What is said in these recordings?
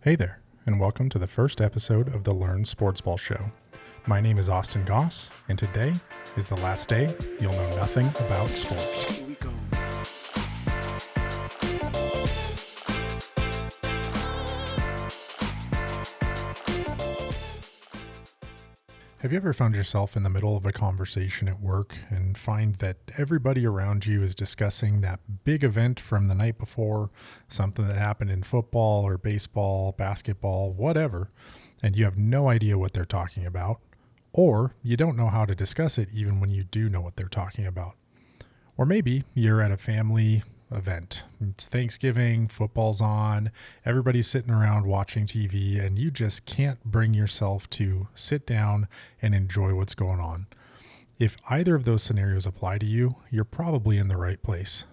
Hey there, and welcome to the first episode of the Learn Sportsball Show. My name is Austin Goss, and today is the last day you'll know nothing about sports. Here we go. Have you ever found yourself in the middle of a conversation at work and find that everybody around you is discussing that big event from the night before, something that happened in football or baseball, basketball, whatever, and you have no idea what they're talking about, or you don't know how to discuss it even when you do know what they're talking about? Or maybe you're at a family event. It's Thanksgiving, football's on, everybody's sitting around watching TV, and you just can't bring yourself to sit down and enjoy what's going on. If either of those scenarios apply to you, you're probably in the right place.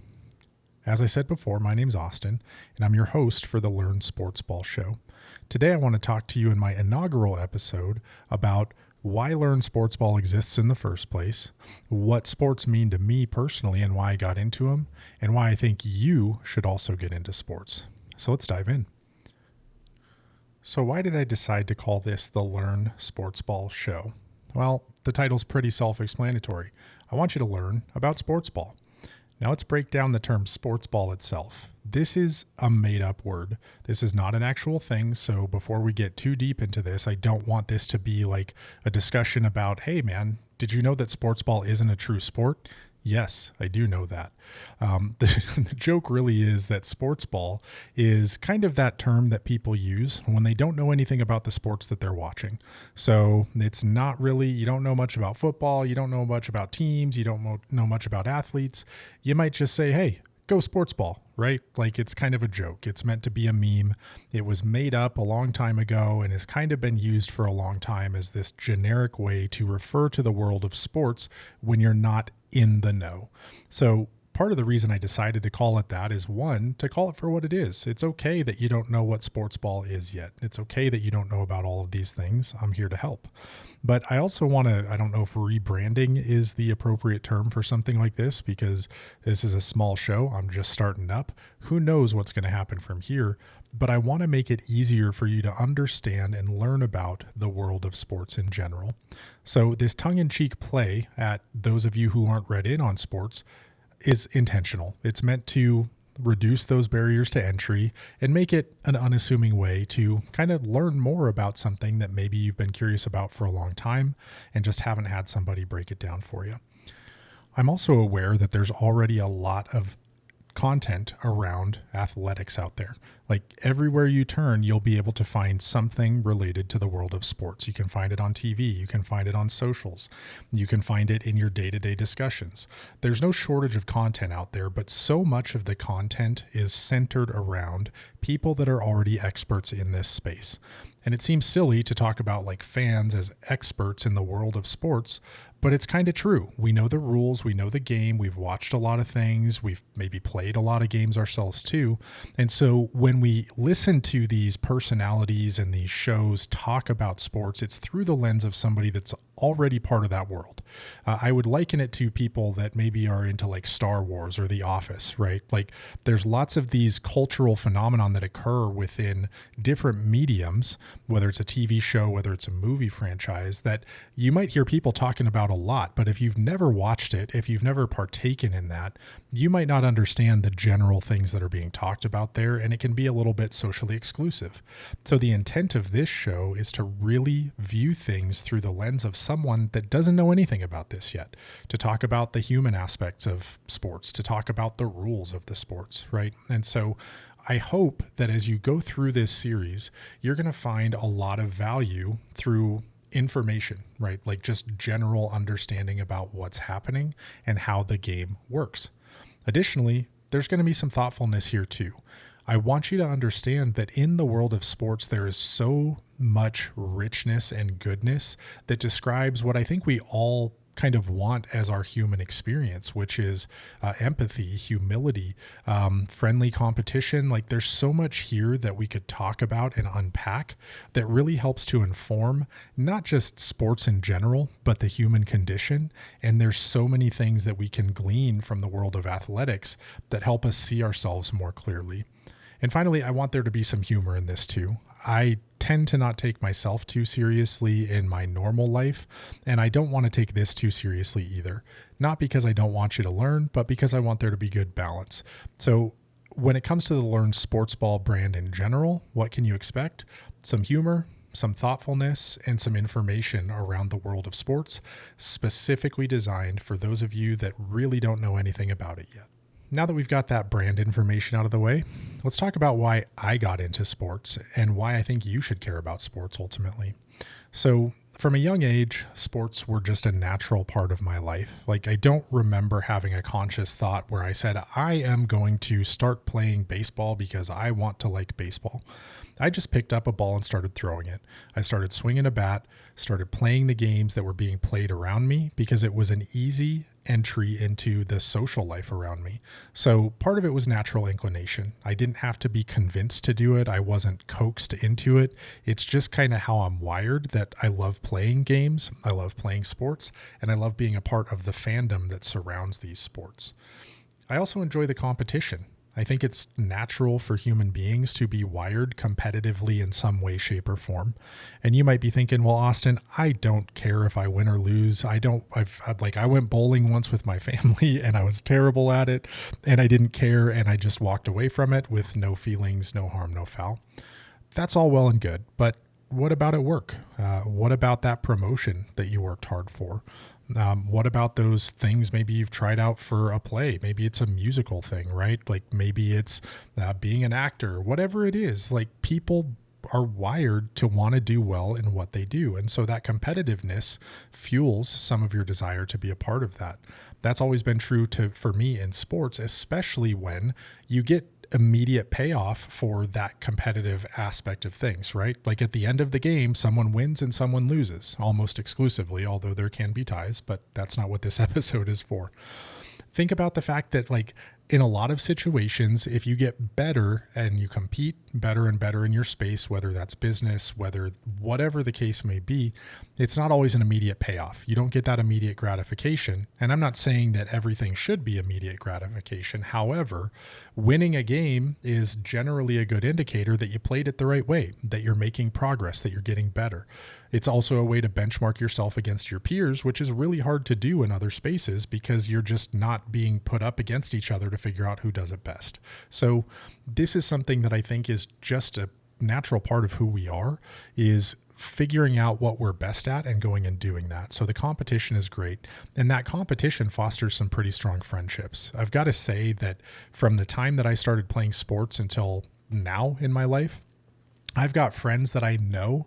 As I said before, my name's Austin, and I'm your host for the Learn Sportsball Show. Today I want to talk to you in my inaugural episode about why Learn Sportsball exists in the first place, what sports mean to me personally and why I got into them, and why I think you should also get into sports. So let's dive in. So why did I decide to call this the Learn Sportsball Show? Well, the title's pretty self-explanatory. I want you to learn about sports ball. Now let's break down the term sports ball itself. This is a made-up word. This is not an actual thing, so before we get too deep into this, I don't want this to be like a discussion about, hey man, did you know that sports ball isn't a true sport? Yes, I do know that. The joke really is that sports ball is kind of that term that people use when they don't know anything about the sports that they're watching. So it's not really, you don't know much about football, you don't know much about teams, you don't know much about athletes. You might just say, hey, go sports ball, right? Like it's kind of a joke. It's meant to be a meme. It was made up a long time ago and has kind of been used for a long time as this generic way to refer to the world of sports when you're not in the know. So part of the reason I decided to call it that is, one, to call it for what it is. It's okay that you don't know what sports ball is yet. It's okay that you don't know about all of these things. I'm here to help. But I also want to, I don't know if rebranding is the appropriate term for something like this, because this is a small show. I'm just starting up. Who knows what's going to happen from here? But I want to make it easier for you to understand and learn about the world of sports in general. So this tongue-in-cheek play at those of you who aren't read in on sports is intentional. It's meant to reduce those barriers to entry and make it an unassuming way to kind of learn more about something that maybe you've been curious about for a long time and just haven't had somebody break it down for you. I'm also aware that there's already a lot of content around athletics out there. Like everywhere you turn, you'll be able to find something related to the world of sports. You can find it on TV. You can find it on socials. You can find it in your day-to-day discussions. There's no shortage of content out there, but so much of the content is centered around people that are already experts in this space. And it seems silly to talk about like fans as experts in the world of sports, but it's kind of true. We know the rules, we know the game, we've watched a lot of things, we've maybe played a lot of games ourselves too. And so when we listen to these personalities and these shows talk about sports, it's through the lens of somebody that's already part of that world. I would liken it to people that maybe are into like Star Wars or The Office, right? Like there's lots of these cultural phenomenon that occur within different mediums, whether it's a TV show, whether it's a movie franchise, that you might hear people talking about a lot, but if you've never watched it, if you've never partaken in that, you might not understand the general things that are being talked about there, and it can be a little bit socially exclusive. So the intent of this show is to really view things through the lens of someone that doesn't know anything about this yet, to talk about the human aspects of sports, to talk about the rules of the sports, right? And so I hope that as you go through this series, you're going to find a lot of value through information, right? Like just general understanding about what's happening and how the game works. Additionally, there's going to be some thoughtfulness here too. I want you to understand that in the world of sports, there is so much richness and goodness that describes what I think we all kind of want as our human experience, which is empathy, humility, friendly competition. Like there's so much here that we could talk about and unpack that really helps to inform not just sports in general, but the human condition. And there's so many things that we can glean from the world of athletics that help us see ourselves more clearly. And finally, I want there to be some humor in this too. I tend to not take myself too seriously in my normal life, and I don't want to take this too seriously either. Not because I don't want you to learn, but because I want there to be good balance. So when it comes to the Learn Sportsball brand in general, what can you expect? Some humor, some thoughtfulness, and some information around the world of sports, specifically designed for those of you that really don't know anything about it yet. Now that we've got that brand information out of the way, let's talk about why I got into sports and why I think you should care about sports ultimately. So from a young age, sports were just a natural part of my life. Like, I don't remember having a conscious thought where I said, I am going to start playing baseball because I want to like baseball. I just picked up a ball and started throwing it. I started swinging a bat, started playing the games that were being played around me because it was an easy entry into the social life around me. So part of it was natural inclination. I didn't have to be convinced to do it. I wasn't coaxed into it. It's just kind of how I'm wired, that I love playing games, I love playing sports, and I love being a part of the fandom that surrounds these sports. I also enjoy the competition. I think it's natural for human beings to be wired competitively in some way, shape, or form. And you might be thinking, well, Austin, I don't care if I win or lose. I went bowling once with my family and I was terrible at it and I didn't care and I just walked away from it with no feelings, no harm, no foul. That's all well and good, but what about at work? What about that promotion that you worked hard for? What about those things maybe you've tried out for a play? Maybe it's a musical thing, right? Like maybe it's being an actor, whatever it is. Like, people are wired to want to do well in what they do. And so that competitiveness fuels some of your desire to be a part of that. That's always been true for me in sports, especially when you get immediate payoff for that competitive aspect of things, right? Like at the end of the game, someone wins and someone loses almost exclusively, although there can be ties, but that's not what this episode is for. Think about the fact that, like, in a lot of situations, if you get better and you compete better and better in your space, whether that's business, whatever the case may be, it's not always an immediate payoff. You don't get that immediate gratification. And I'm not saying that everything should be immediate gratification. However, winning a game is generally a good indicator that you played it the right way, that you're making progress, that you're getting better. It's also a way to benchmark yourself against your peers, which is really hard to do in other spaces because you're just not being put up against each other to figure out who does it best. So this is something that I think is just a natural part of who we are, is figuring out what we're best at and going and doing that. So the competition is great. And that competition fosters some pretty strong friendships. I've got to say that from the time that I started playing sports until now in my life, I've got friends that I know.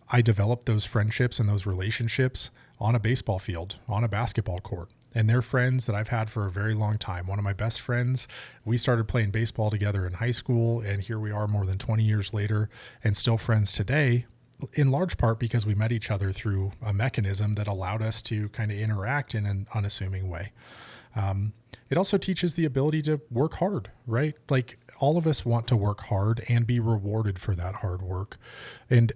I developed those friendships and those relationships on a baseball field, on a basketball court. And they're friends that I've had for a very long time. One of my best friends, we started playing baseball together in high school, and here we are more than 20 years later and still friends today, in large part because we met each other through a mechanism that allowed us to kind of interact in an unassuming way. It also teaches the ability to work hard, right? Like, all of us want to work hard and be rewarded for that hard work. And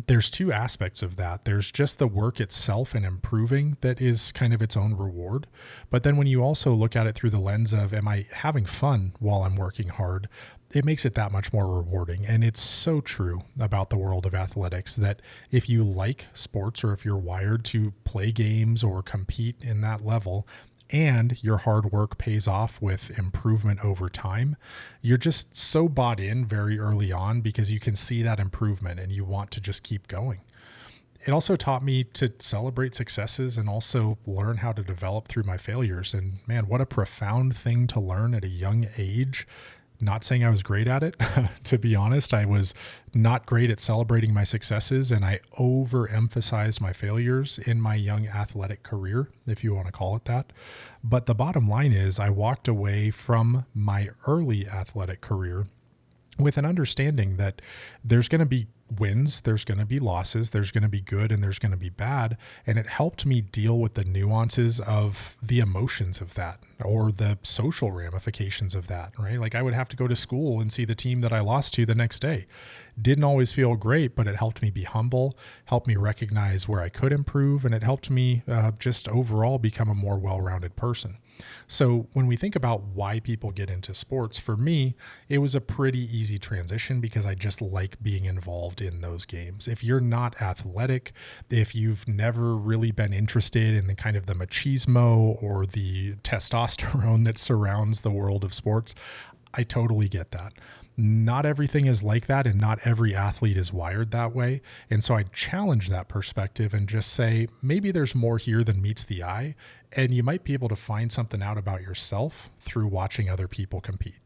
there's two aspects of that. There's just the work itself and improving that is kind of its own reward. But then when you also look at it through the lens of, am I having fun while I'm working hard? It makes it that much more rewarding. And it's so true about the world of athletics that if you like sports, or if you're wired to play games or compete in that level, and your hard work pays off with improvement over time, you're just so bought in very early on because you can see that improvement and you want to just keep going. It also taught me to celebrate successes and also learn how to develop through my failures. And man, what a profound thing to learn at a young age. Not saying I was great at it. To be honest, I was not great at celebrating my successes, and I overemphasized my failures in my young athletic career, if you want to call it that. But the bottom line is, I walked away from my early athletic career with an understanding that there's going to be wins, there's going to be losses, there's going to be good, and there's going to be bad. And it helped me deal with the nuances of the emotions of that or the social ramifications of that, right? Like I would have to go to school and see the team that I lost to the next day. Didn't always feel great, but it helped me be humble, helped me recognize where I could improve, and it helped me just overall become a more well-rounded person. So when we think about why people get into sports, for me, it was a pretty easy transition because I just like being involved in those games. If you're not athletic, if you've never really been interested in the kind of the machismo or the testosterone that surrounds the world of sports, I totally get that. Not everything is like that, and not every athlete is wired that way. And so I challenge that perspective and just say, maybe there's more here than meets the eye, and you might be able to find something out about yourself through watching other people compete.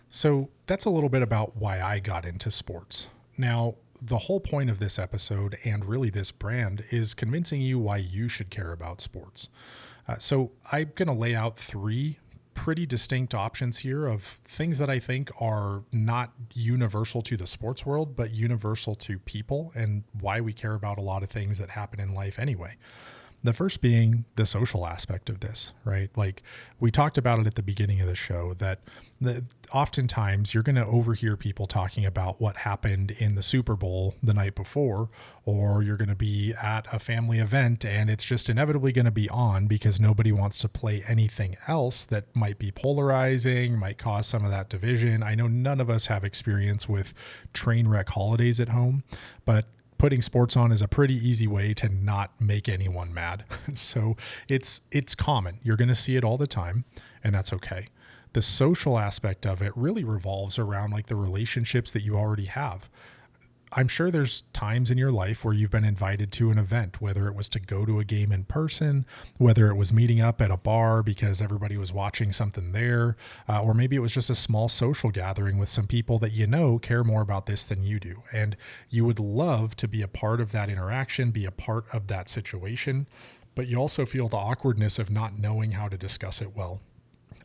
So that's a little bit about why I got into sports. Now, the whole point of this episode and really this brand is convincing you why you should care about sports. So I'm going to lay out 3 pretty distinct options here of things that I think are not universal to the sports world, but universal to people and why we care about a lot of things that happen in life anyway. The first being the social aspect of this, right? Like we talked about it at the beginning of the show that oftentimes you're going to overhear people talking about what happened in the Super Bowl the night before, or you're going to be at a family event and it's just inevitably going to be on because nobody wants to play anything else that might be polarizing, might cause some of that division. I know none of us have experience with train wreck holidays at home, but putting sports on is a pretty easy way to not make anyone mad. So it's common. You're going to see it all the time, and that's okay. The social aspect of it really revolves around like the relationships that you already have. I'm sure there's times in your life where you've been invited to an event, whether it was to go to a game in person, whether it was meeting up at a bar because everybody was watching something there, or maybe it was just a small social gathering with some people that you know care more about this than you do. And you would love to be a part of that interaction, be a part of that situation, but you also feel the awkwardness of not knowing how to discuss it well.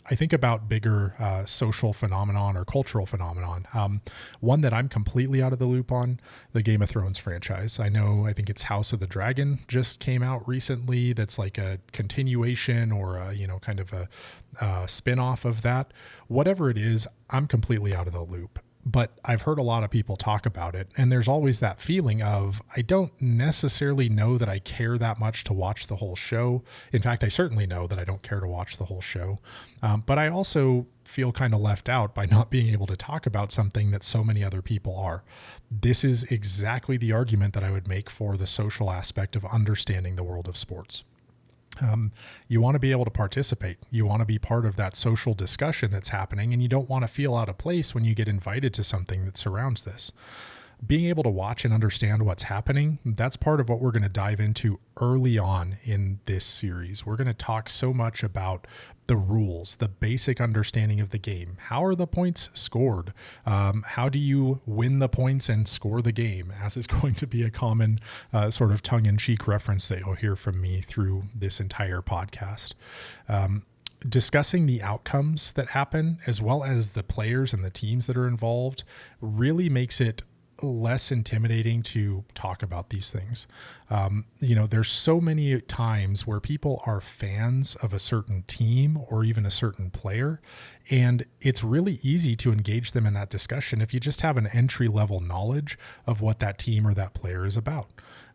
I think about bigger social phenomenon or cultural phenomenon. One that I'm completely out of the loop on, the Game of Thrones franchise. I think it's House of the Dragon just came out recently. That's like a continuation or kind of a spin-off of that. Whatever it is, I'm completely out of the loop. But I've heard a lot of people talk about it, and there's always that feeling of, I don't necessarily know that I care that much to watch the whole show. In fact, I certainly know that I don't care to watch the whole show. But I also feel kind of left out by not being able to talk about something that so many other people are. This is exactly the argument that I would make for the social aspect of understanding the world of sports. You want to be able to participate. You want to be part of that social discussion that's happening, and you don't want to feel out of place when you get invited to something that surrounds this. Being able to watch and understand what's happening, that's part of what we're going to dive into early on in this series. We're going to talk so much about the rules, the basic understanding of the game. How are the points scored? How do you win the points and score the game? As is going to be a common sort of tongue-in-cheek reference that you'll hear from me through this entire podcast. Discussing the outcomes that happen, as well as the players and the teams that are involved, really makes it less intimidating to talk about these things. There's so many times where people are fans of a certain team or even a certain player, and it's really easy to engage them in that discussion if you just have an entry-level knowledge of what that team or that player is about.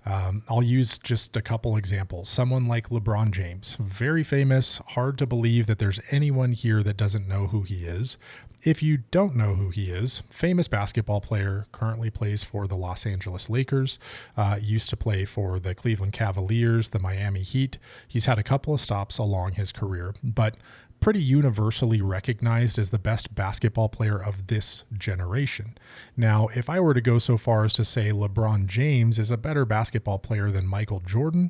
I'll use just a couple examples. Someone like LeBron James, very famous, hard to believe that there's anyone here that doesn't know who he is. If you don't know who he is, famous basketball player, currently plays for the Los Angeles Lakers, used to play for the Cleveland Cavaliers, the Miami Heat. He's had a couple of stops along his career, but pretty universally recognized as the best basketball player of this generation. Now, if I were to go so far as to say LeBron James is a better basketball player than Michael Jordan,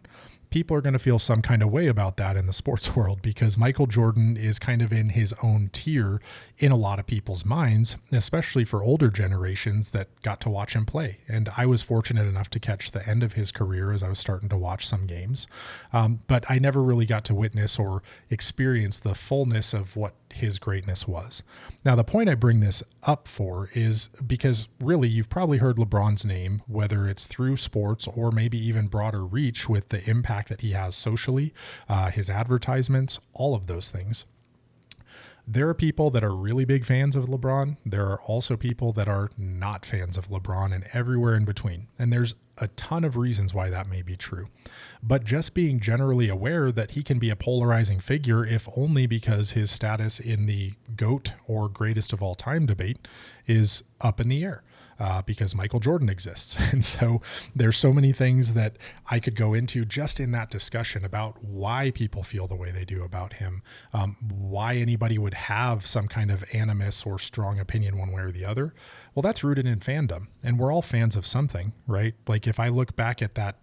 people are going to feel some kind of way about that in the sports world, because Michael Jordan is kind of in his own tier in a lot of people's minds, especially for older generations that got to watch him play. And I was fortunate enough to catch the end of his career as I was starting to watch some games. But I never really got to witness or experience the fullness of what his greatness was. Now, the point I bring this up for is because really you've probably heard LeBron's name, whether it's through sports or maybe even broader reach with the impact that he has socially, his advertisements, all of those things. There are people that are really big fans of LeBron. There are also people that are not fans of LeBron, and everywhere in between. And there's a ton of reasons why that may be true. But just being generally aware that he can be a polarizing figure, if only because his status in the GOAT or greatest of all time debate is up in the air. Because Michael Jordan exists. And so there's so many things that I could go into just in that discussion about why people feel the way they do about him, why anybody would have some kind of animus or strong opinion one way or the other. Well, that's rooted in fandom, and we're all fans of something, right? Like if I look back at that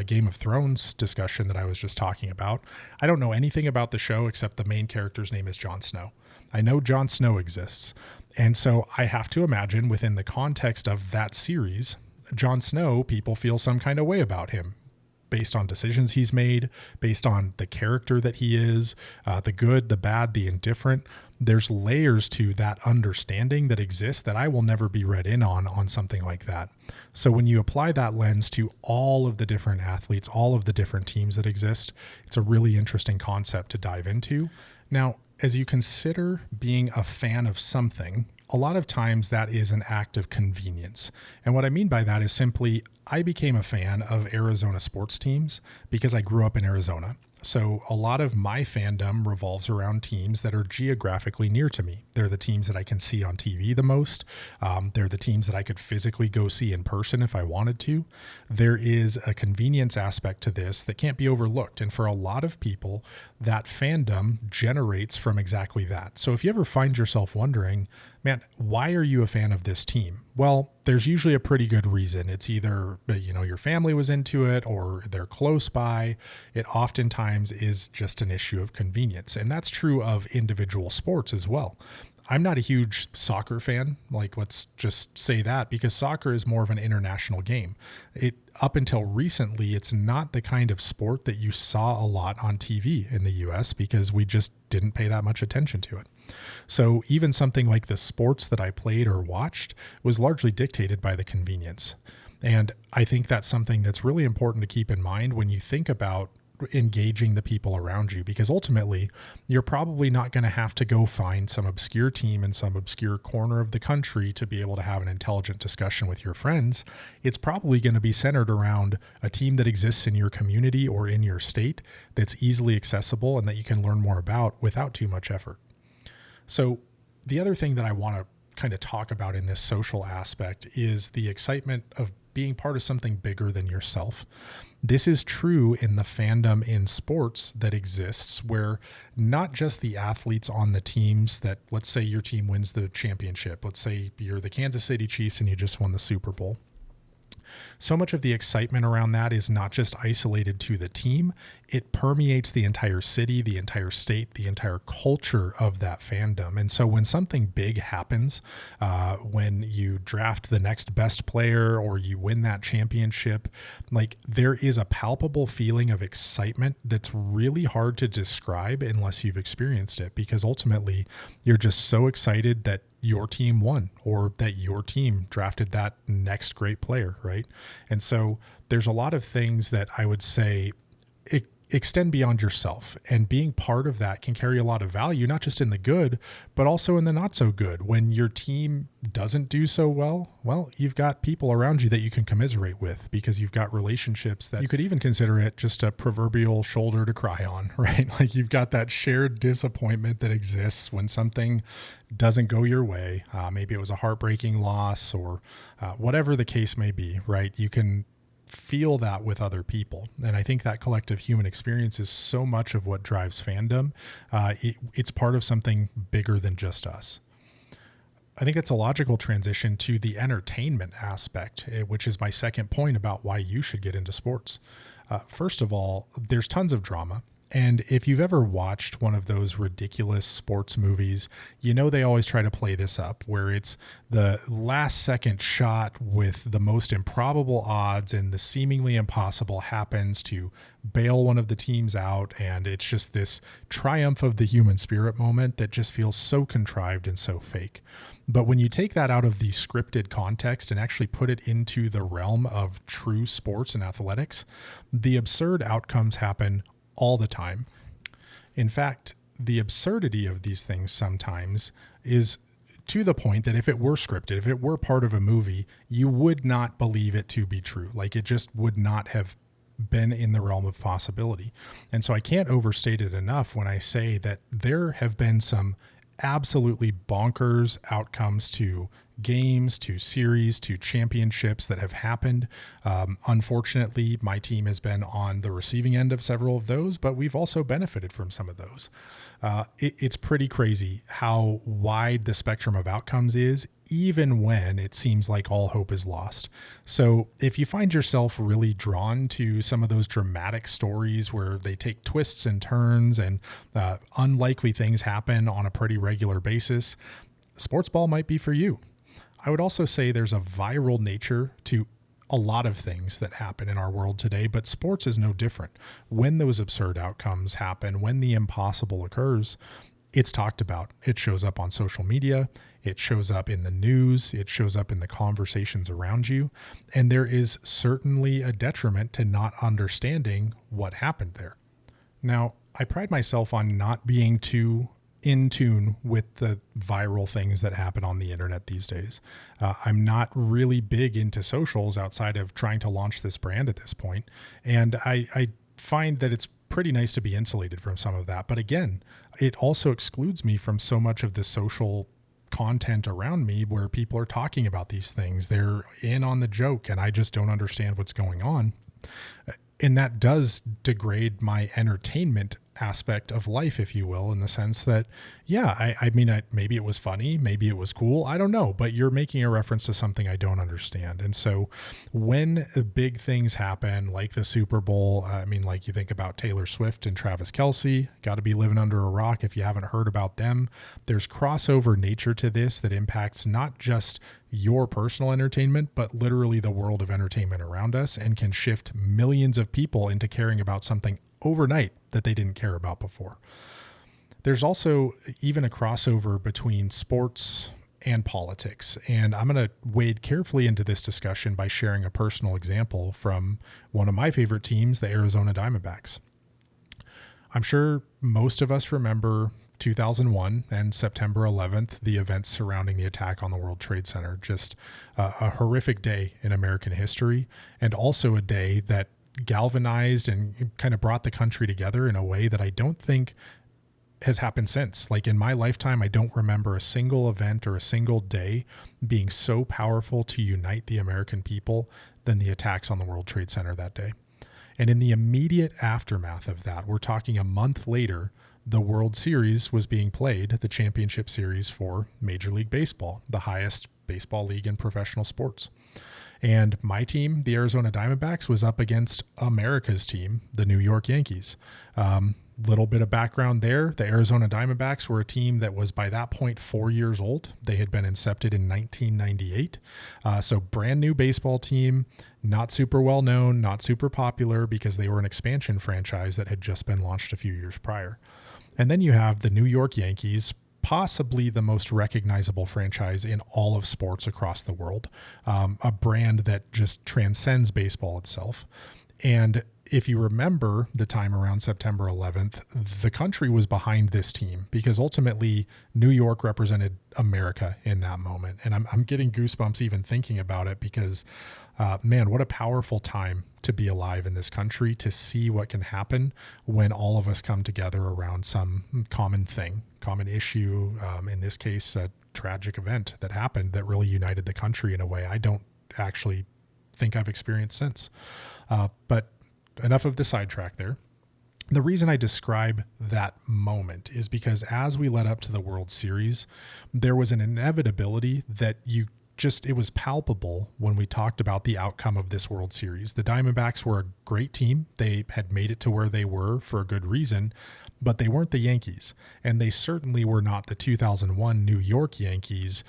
Game of Thrones discussion that I was just talking about, I don't know anything about the show except the main character's name is Jon Snow. I know Jon Snow exists. And so I have to imagine within the context of that series, Jon Snow, people feel some kind of way about him based on decisions he's made, based on the character that he is, the good, the bad, the indifferent. There's layers to that understanding that exists that I will never be read in on something like that. So when you apply that lens to all of the different athletes, all of the different teams that exist, it's a really interesting concept to dive into. Now, as you consider being a fan of something, a lot of times that is an act of convenience. And what I mean by that is simply, I became a fan of Arizona sports teams because I grew up in Arizona. So a lot of my fandom revolves around teams that are geographically near to me. They're the teams that I can see on TV the most. They're the teams that I could physically go see in person if I wanted to. There is a convenience aspect to this that can't be overlooked. And for a lot of people, that fandom generates from exactly that. So if you ever find yourself wondering, man, why are you a fan of this team? Well, there's usually a pretty good reason. It's either, your family was into it or they're close by. It oftentimes is just an issue of convenience. And that's true of individual sports as well. I'm not a huge soccer fan. Let's just say that, because soccer is more of an international game. Up until recently, it's not the kind of sport that you saw a lot on TV in the US because we just didn't pay that much attention to it. So even something like the sports that I played or watched was largely dictated by the convenience. And I think that's something that's really important to keep in mind when you think about engaging the people around you, because ultimately you're probably not going to have to go find some obscure team in some obscure corner of the country to be able to have an intelligent discussion with your friends. It's probably going to be centered around a team that exists in your community or in your state that's easily accessible and that you can learn more about without too much effort. So the other thing that I want to kind of talk about in this social aspect is the excitement of being part of something bigger than yourself. This is true in the fandom in sports that exists, where not just the athletes on the teams that, let's say your team wins the championship. Let's say you're the Kansas City Chiefs and you just won the Super Bowl. So much of the excitement around that is not just isolated to the team. It permeates the entire city, the entire state, the entire culture of that fandom. And so when something big happens, when you draft the next best player or you win that championship, there is a palpable feeling of excitement that's really hard to describe unless you've experienced it, because ultimately you're just so excited that your team won or that your team drafted that next great player, right? And so there's a lot of things that I would say extend beyond yourself, and being part of that can carry a lot of value, not just in the good, but also in the not so good. When your team doesn't do so well, you've got people around you that you can commiserate with, because you've got relationships that you could even consider it just a proverbial shoulder to cry on, right? You've got that shared disappointment that exists when something doesn't go your way. Maybe it was a heartbreaking loss or whatever the case may be, right? You can feel that with other people. And I think that collective human experience is so much of what drives fandom. It's part of something bigger than just us. I think it's a logical transition to the entertainment aspect, which is my second point about why you should get into sports. First of all, there's tons of drama. And if you've ever watched one of those ridiculous sports movies, you know they always try to play this up where it's the last second shot with the most improbable odds and the seemingly impossible happens to bail one of the teams out. And it's just this triumph of the human spirit moment that just feels so contrived and so fake. But when you take that out of the scripted context and actually put it into the realm of true sports and athletics, the absurd outcomes happen all the time. In fact, the absurdity of these things sometimes is to the point that if it were scripted, if it were part of a movie, you would not believe it to be true. Like it just would not have been in the realm of possibility. And so I can't overstate it enough when I say that there have been some absolutely bonkers outcomes to games, to series, to championships that have happened. Unfortunately, my team has been on the receiving end of several of those, but we've also benefited from some of those. It's pretty crazy how wide the spectrum of outcomes is, even when it seems like all hope is lost. So if you find yourself really drawn to some of those dramatic stories where they take twists and turns and unlikely things happen on a pretty regular basis, sports ball might be for you. I would also say there's a viral nature to a lot of things that happen in our world today, but sports is no different. When those absurd outcomes happen, when the impossible occurs, it's talked about. It shows up on social media. It shows up in the news. It shows up in the conversations around you. And there is certainly a detriment to not understanding what happened there. Now, I pride myself on not being too in tune with the viral things that happen on the internet these days. I'm not really big into socials outside of trying to launch this brand at this point. And I find that it's pretty nice to be insulated from some of that. But again, it also excludes me from so much of the social content around me where people are talking about these things. They're in on the joke and I just don't understand what's going on. And that does degrade my entertainment aspect of life, if you will, in the sense that, yeah, I mean, maybe it was funny, maybe it was cool, I don't know, but you're making a reference to something I don't understand. And so when big things happen, like the Super Bowl, I mean, like you think about Taylor Swift and Travis Kelce, got to be living under a rock if you haven't heard about them. There's crossover nature to this that impacts not just your personal entertainment, but literally the world of entertainment around us and can shift millions of people into caring about something overnight that they didn't care about before. There's also even a crossover between sports and politics. And I'm going to wade carefully into this discussion by sharing a personal example from one of my favorite teams, the Arizona Diamondbacks. I'm sure most of us remember 2001 and September 11th, the events surrounding the attack on the World Trade Center. Just a horrific day in American history, and also a day that galvanized and kind of brought the country together in a way that I don't think has happened since. Like in my lifetime, I don't remember a single event or a single day being so powerful to unite the American people than the attacks on the World Trade Center that day. And in the immediate aftermath of that, we're talking a month later, the World Series was being played, the championship series for Major League Baseball, the highest baseball league in professional sports. And my team, the Arizona Diamondbacks, was up against America's team, the New York Yankees. Little bit of background there. The Arizona Diamondbacks were a team that was by that point 4 years old. They had been incepted in 1998. So brand new baseball team, not super well known, not super popular because they were an expansion franchise that had just been launched a few years prior. And then you have the New York Yankees, possibly the most recognizable franchise in all of sports across the world, a brand that just transcends baseball itself. And if you remember the time around September 11th, the country was behind this team because ultimately New York represented America in that moment. And I'm getting goosebumps even thinking about it because, man, what a powerful time to be alive in this country, to see what can happen when all of us come together around some common thing, common issue, in this case, a tragic event that happened that really united the country in a way I don't actually think I've experienced since. But enough of the sidetrack there. The reason I describe that moment is because as we led up to the World Series, there was an inevitability that you it was palpable when we talked about the outcome of this World Series. The Diamondbacks were a great team. They had made it to where they were for a good reason, but they weren't the Yankees. And they certainly were not the 2001 New York Yankees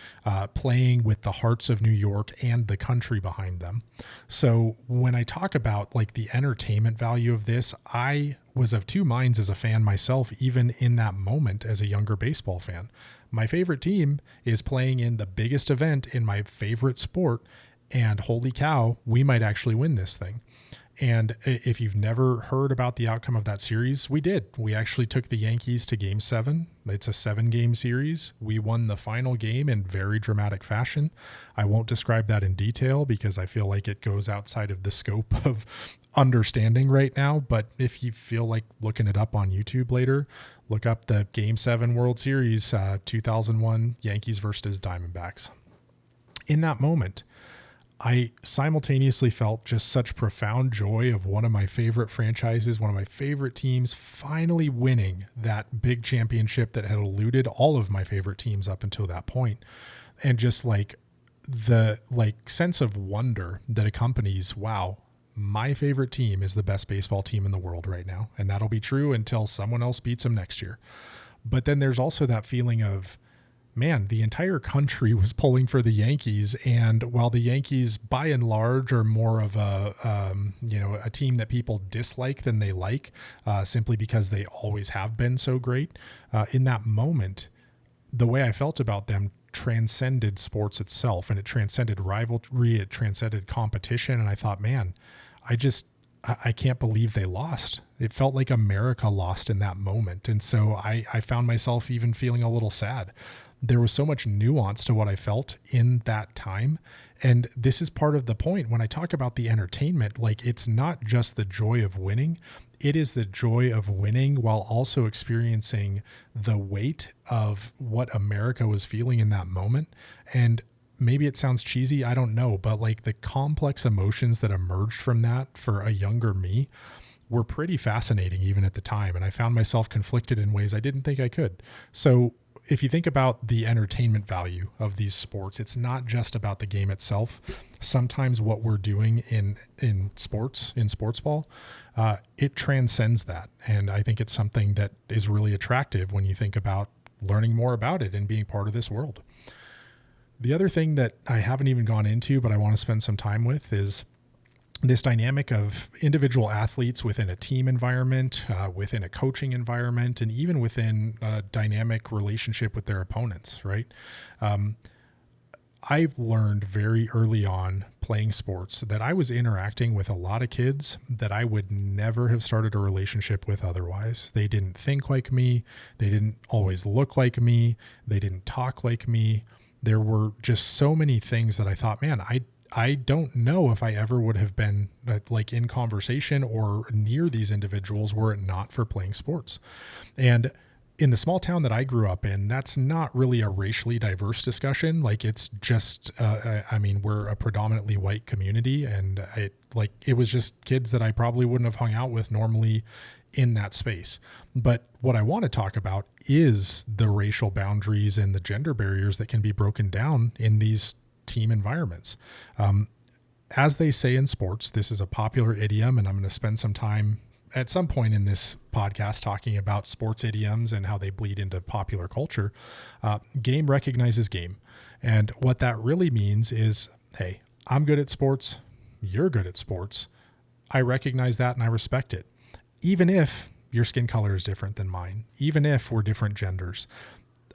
playing with the hearts of New York and the country behind them. So when I talk about like the entertainment value of this, I was of two minds as a fan myself, even in that moment as a younger baseball fan. My favorite team is playing in the biggest event in my favorite sport, and holy cow, we might actually win this thing. And if you've never heard about the outcome of that series, we did. We actually took the Yankees to Game 7. It's a 7-game series. We won the final game in very dramatic fashion. I won't describe that in detail because I feel like it goes outside of the scope of understanding right now. But if you feel like looking it up on YouTube later, look up the Game 7 World Series, 2001 Yankees versus Diamondbacks. In that moment, I simultaneously felt just such profound joy of one of my favorite franchises, one of my favorite teams finally winning that big championship that had eluded all of my favorite teams up until that point. And just like the sense of wonder that accompanies, wow, my favorite team is the best baseball team in the world right now. And that'll be true until someone else beats them next year. But then there's also that feeling of, man, the entire country was pulling for the Yankees. And while the Yankees by and large are more of a team that people dislike than they like, simply because they always have been so great, in that moment, the way I felt about them transcended sports itself, and it transcended rivalry, it transcended competition. And I thought, man, I can't believe they lost. It felt like America lost in that moment. And so I found myself even feeling a little sad. There was so much nuance to what I felt in that time. And this is part of the point when I talk about the entertainment, like it's not just the joy of winning. It is the joy of winning while also experiencing the weight of what America was feeling in that moment. And maybe it sounds cheesy, I don't know, but like the complex emotions that emerged from that for a younger me were pretty fascinating even at the time. And I found myself conflicted in ways I didn't think I could. So if you think about the entertainment value of these sports, it's not just about the game itself. Sometimes what we're doing in sports ball, it transcends that. And I think it's something that is really attractive when you think about learning more about it and being part of this world. The other thing that I haven't even gone into, but I want to spend some time with, is this dynamic of individual athletes within a team environment, within a coaching environment, and even within a dynamic relationship with their opponents, right? I've learned very early on playing sports that I was interacting with a lot of kids that I would never have started a relationship with otherwise. They didn't think like me. They didn't always look like me. They didn't talk like me. There were just so many things that I thought, man, I don't know if I ever would have been like in conversation or near these individuals were it not for playing sports. And in the small town that I grew up in, that's not really a racially diverse discussion. Like it's just, we're a predominantly white community, and it was just kids that I probably wouldn't have hung out with normally in that space. But what I want to talk about is the racial boundaries and the gender barriers that can be broken down in these team environments. As they say in sports, this is a popular idiom, and I'm going to spend some time at some point in this podcast talking about sports idioms and how they bleed into popular culture. Game recognizes game. And what that really means is, hey, I'm good at sports. You're good at sports. I recognize that and I respect it. Even if your skin color is different than mine, even if we're different genders,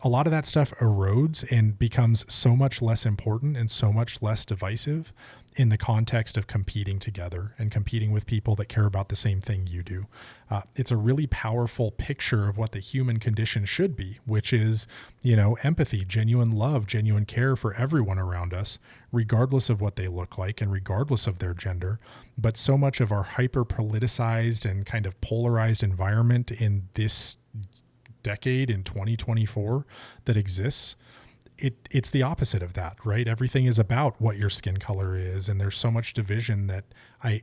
a lot of that stuff erodes and becomes so much less important and so much less divisive in the context of competing together and competing with people that care about the same thing you do. It's a really powerful picture of what the human condition should be, which is, empathy, genuine love, genuine care for everyone around us, regardless of what they look like and regardless of their gender. But so much of our hyper politicized and kind of polarized environment in this decade in 2024 that exists, it's the opposite of that, right? Everything is about what your skin color is, and there's so much division that I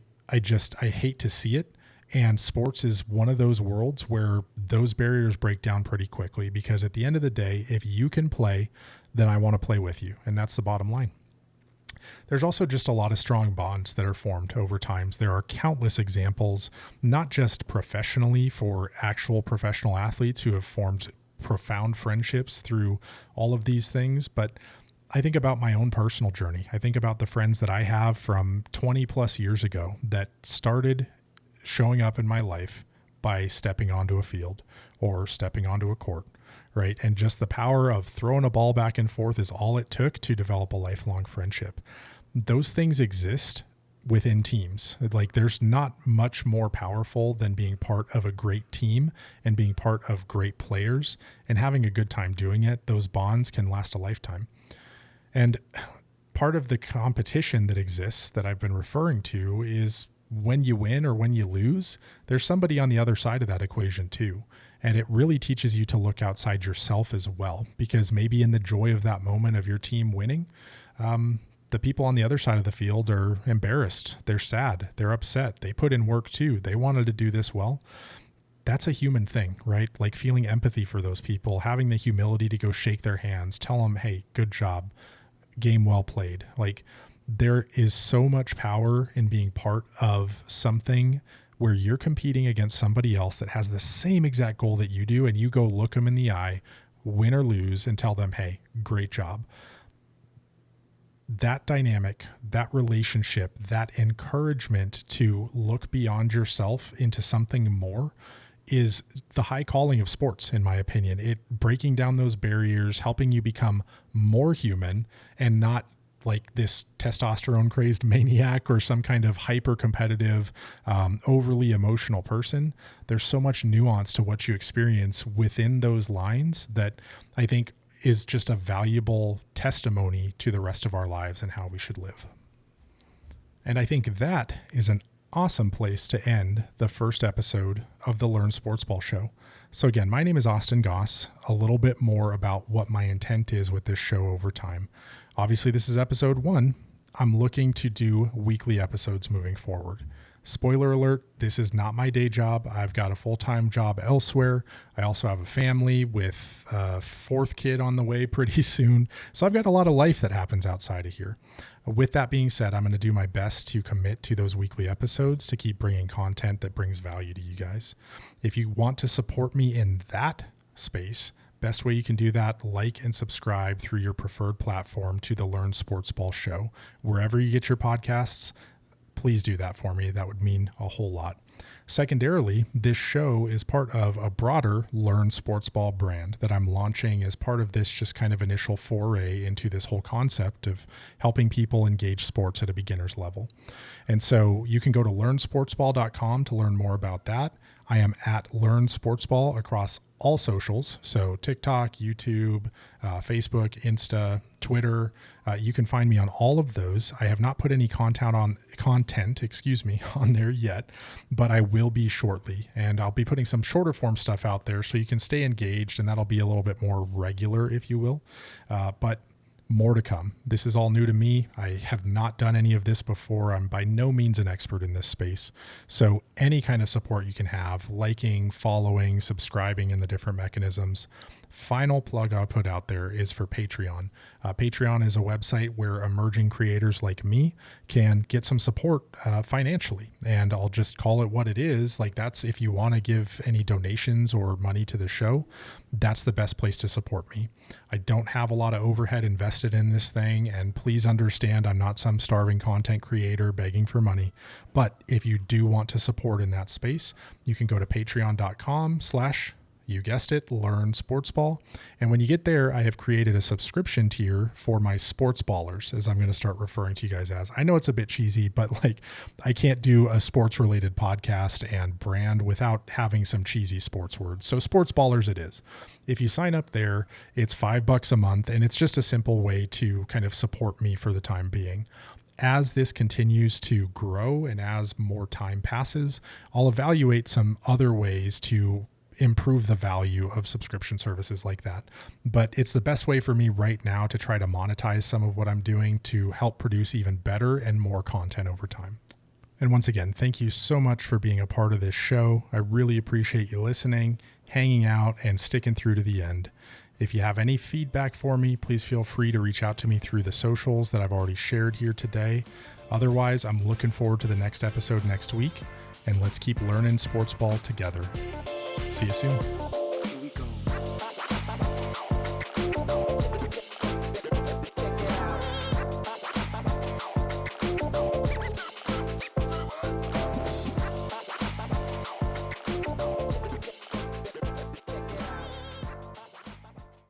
hate to see it. And sports is one of those worlds where those barriers break down pretty quickly, because at the end of the day, if you can play, then I want to play with you, and that's the bottom line. there's also just a lot of strong bonds that are formed over times. There are countless examples, not just professionally for actual professional athletes who have formed profound friendships through all of these things, but I think about my own personal journey. I think about the friends that I have from 20 plus years ago that started showing up in my life by stepping onto a field or stepping onto a court, right? And just the power of throwing a ball back and forth is all it took to develop a lifelong friendship. Those things exist within teams. Like, there's not much more powerful than being part of a great team and being part of great players and having a good time doing it. Those bonds can last a lifetime. And part of the competition that exists that I've been referring to is when you win or when you lose, there's somebody on the other side of that equation too. And it really teaches you to look outside yourself as well, because maybe in the joy of that moment of your team winning, the people on the other side of the field are embarrassed. They're sad. They're upset. They put in work too. They wanted to do this well. That's a human thing, right? Like feeling empathy for those people, having the humility to go shake their hands, tell them, hey, good job, game well played. Like, there is so much power in being part of something where you're competing against somebody else that has the same exact goal that you do, and you go look them in the eye, win or lose, and tell them, hey, great job. That dynamic, that relationship, that encouragement to look beyond yourself into something more is the high calling of sports, in my opinion. It breaking down those barriers, helping you become more human and not like this testosterone crazed maniac or some kind of hyper competitive, overly emotional person. There's so much nuance to what you experience within those lines that I think is just a valuable testimony to the rest of our lives and how we should live. And I think that is an awesome place to end the first episode of the Learn Sportsball Show. So again, my name is Austin Goss. A little bit more about what my intent is with this show over time. Obviously, this is episode 1. I'm looking to do weekly episodes moving forward. Spoiler alert, this is not my day job. I've got a full-time job elsewhere. I also have a family with a 4th kid on the way pretty soon. So I've got a lot of life that happens outside of here. With that being said, I'm going to do my best to commit to those weekly episodes to keep bringing content that brings value to you guys. If you want to support me in that space, best way you can do that, like and subscribe through your preferred platform to the Learn Sportsball Show. Wherever you get your podcasts, please do that for me. That would mean a whole lot. Secondarily, this show is part of a broader Learn Sportsball brand that I'm launching as part of this just kind of initial foray into this whole concept of helping people engage sports at a beginner's level. And so you can go to learnsportsball.com to learn more about that. I am at Learn Sportsball across all socials. So TikTok, YouTube, Facebook, Insta, Twitter. You can find me on all of those. I have not put any content on there yet, but I will be shortly. And I'll be putting some shorter form stuff out there so you can stay engaged, and that'll be a little bit more regular, if you will. But more to come. This is all new to me. I have not done any of this before. I'm by no means an expert in this space. So any kind of support you can have, liking, following, subscribing in the different mechanisms. Final plug I'll put out there is for Patreon. Patreon is a website where emerging creators like me can get some support financially. And I'll just call it what it is. Like, that's if you want to give any donations or money to the show, that's the best place to support me. I don't have a lot of overhead invested in this thing, and please understand I'm not some starving content creator begging for money. But if you do want to support in that space, you can go to patreon.com/ you guessed it, Learn Sportsball. And when you get there, I have created a subscription tier for my sports ballers, as I'm going to start referring to you guys as. I know it's a bit cheesy, but like, I can't do a sports related podcast and brand without having some cheesy sports words. So sports ballers it is. If you sign up there, it's $5 a month, and it's just a simple way to kind of support me for the time being. As this continues to grow and as more time passes, I'll evaluate some other ways to improve the value of subscription services like that. But it's the best way for me right now to try to monetize some of what I'm doing to help produce even better and more content over time. And once again, thank you so much for being a part of this show. I really appreciate you listening, hanging out, and sticking through to the end. If you have any feedback for me, please feel free to reach out to me through the socials that I've already shared here today. Otherwise, I'm looking forward to the next episode next week, and let's keep learning sports ball together. See you soon.